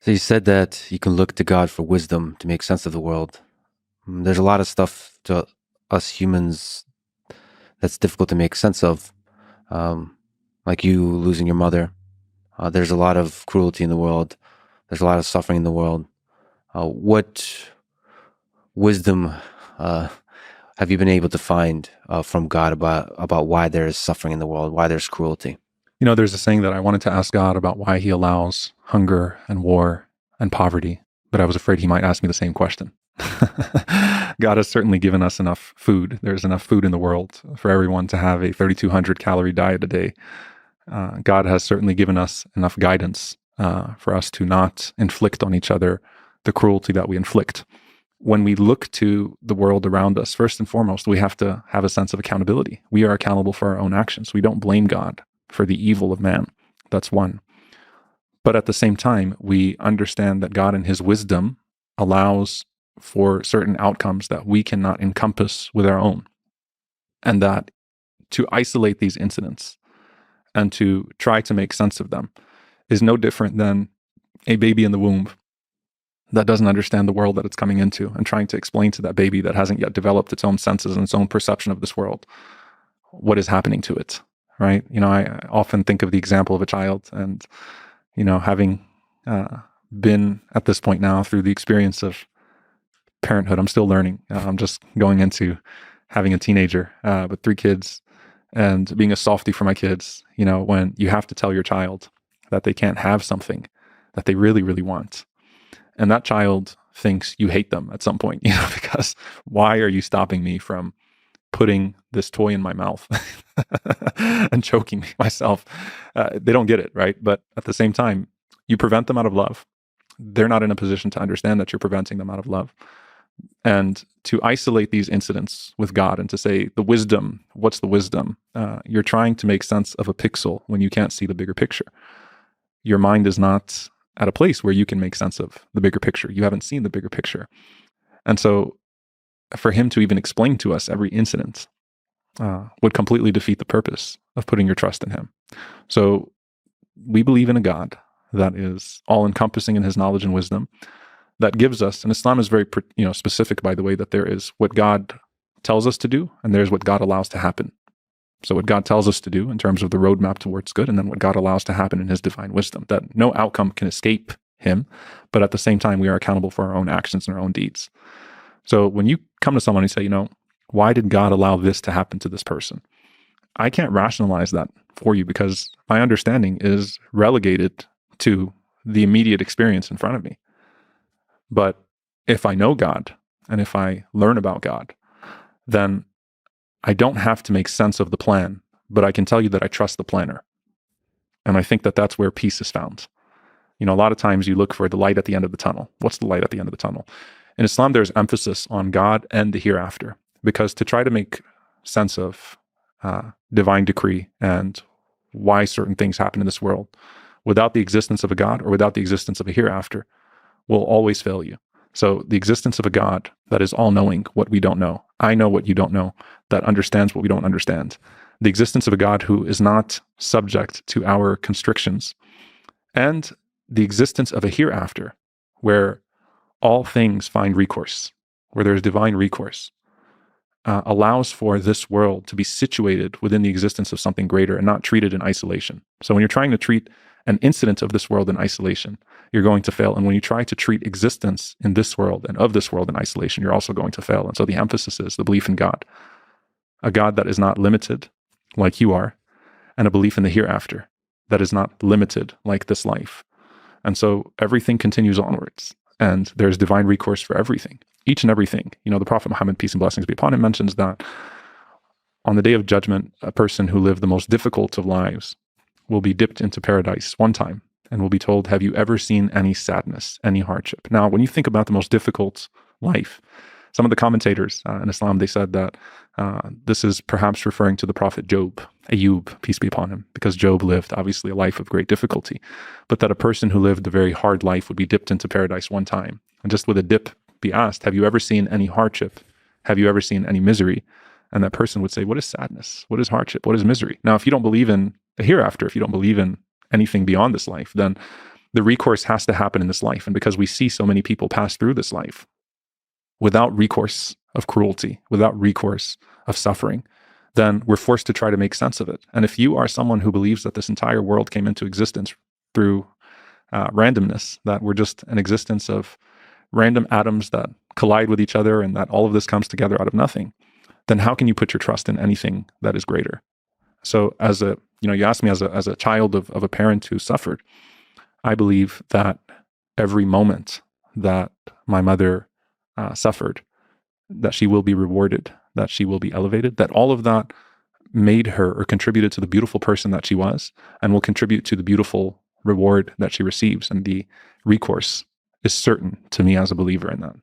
So you said that you can look to God for wisdom to make sense of the world. There's a lot of stuff to us humans that's difficult to make sense of, um, like you losing your mother. There's a lot of cruelty in the world. There's a lot of suffering in the world. What wisdom uh, have you been able to find from God about why there is suffering in the world, why there's cruelty? There's a saying that I wanted to ask God about why he allows hunger and war and poverty, but I was afraid he might ask me the same question. God has certainly given us enough food. There's enough food in the world for everyone to have a 3,200 calorie diet a day. God has certainly given us enough guidance for us to not inflict on each other the cruelty that we inflict. When we look to the world around us, first and foremost, we have to have a sense of accountability. We are accountable for our own actions. We don't blame God for the evil of man. That's one. But at the same time, we understand that God in his wisdom allows for certain outcomes that we cannot encompass with our own. And that to isolate these incidents and to try to make sense of them is no different than a baby in the womb that doesn't understand the world that it's coming into and trying to explain to that baby that hasn't yet developed its own senses and its own perception of this world what is happening to it, right? I often think of the example of a child and, having been at this point now through the experience of parenthood, I'm still learning. I'm just going into having a teenager with 3 kids and being a softie for my kids, when you have to tell your child that they can't have something that they really, really want. And that child thinks you hate them at some point, because why are you stopping me from putting this toy in my mouth and choking myself? They don't get it, right? But at the same time, you prevent them out of love. They're not in a position to understand that you're preventing them out of love. And to isolate these incidents with God and to say the wisdom, what's the wisdom? You're trying to make sense of a pixel when you can't see the bigger picture. Your mind is not at a place where you can make sense of the bigger picture. You haven't seen the bigger picture. And so for him to even explain to us every incident would completely defeat the purpose of putting your trust in him. So we believe in a God that is all-encompassing in his knowledge and wisdom, that gives us, and Islam is very specific, by the way, that there is what God tells us to do, and there's what God allows to happen. So what God tells us to do in terms of the roadmap towards good, and then what God allows to happen in his divine wisdom, that no outcome can escape him, but at the same time, we are accountable for our own actions and our own deeds. So when you come to someone and say, why did God allow this to happen to this person? I can't rationalize that for you because my understanding is relegated to the immediate experience in front of me. But if I know God and if I learn about God, then I don't have to make sense of the plan, but I can tell you that I trust the planner. And I think that that's where peace is found. A lot of times you look for the light at the end of the tunnel. What's the light at the end of the tunnel? In Islam, there's emphasis on God and the hereafter, because to try to make sense of divine decree and why certain things happen in this world without the existence of a God or without the existence of a hereafter will always fail you. So the existence of a God that is all-knowing what we don't know, I know what you don't know, that understands what we don't understand, the existence of a God who is not subject to our constrictions, and the existence of a hereafter where all things find recourse, where there's divine recourse, allows for this world to be situated within the existence of something greater and not treated in isolation. So when you're trying to treat an incident of this world in isolation, you're going to fail. And when you try to treat existence in this world and of this world in isolation, you're also going to fail. And so the emphasis is the belief in God, a God that is not limited like you are, and a belief in the hereafter that is not limited like this life. And so everything continues onwards, and there's divine recourse for everything, each and everything. The Prophet Muhammad, peace and blessings be upon him, mentions that on the day of judgment, a person who lived the most difficult of lives will be dipped into paradise one time and will be told, have you ever seen any sadness, any hardship? Now, when you think about the most difficult life, some of the commentators in Islam, they said that this is perhaps referring to the prophet Job, Ayub, peace be upon him, because Job lived obviously a life of great difficulty, but that a person who lived a very hard life would be dipped into paradise one time. And just with a dip, be asked, have you ever seen any hardship? Have you ever seen any misery? And that person would say, what is sadness? What is hardship? What is misery? Now, if you don't believe in the hereafter, if you don't believe in anything beyond this life, then the recourse has to happen in this life. And because we see so many people pass through this life without recourse of cruelty, without recourse of suffering, then we're forced to try to make sense of it. And if you are someone who believes that this entire world came into existence through randomness, that we're just an existence of random atoms that collide with each other and that all of this comes together out of nothing, then how can you put your trust in anything that is greater? So you asked me as a child of a parent who suffered, I believe that every moment that my mother suffered, that she will be rewarded, that she will be elevated, that all of that made her or contributed to the beautiful person that she was and will contribute to the beautiful reward that she receives. And the recourse is certain to me as a believer in that.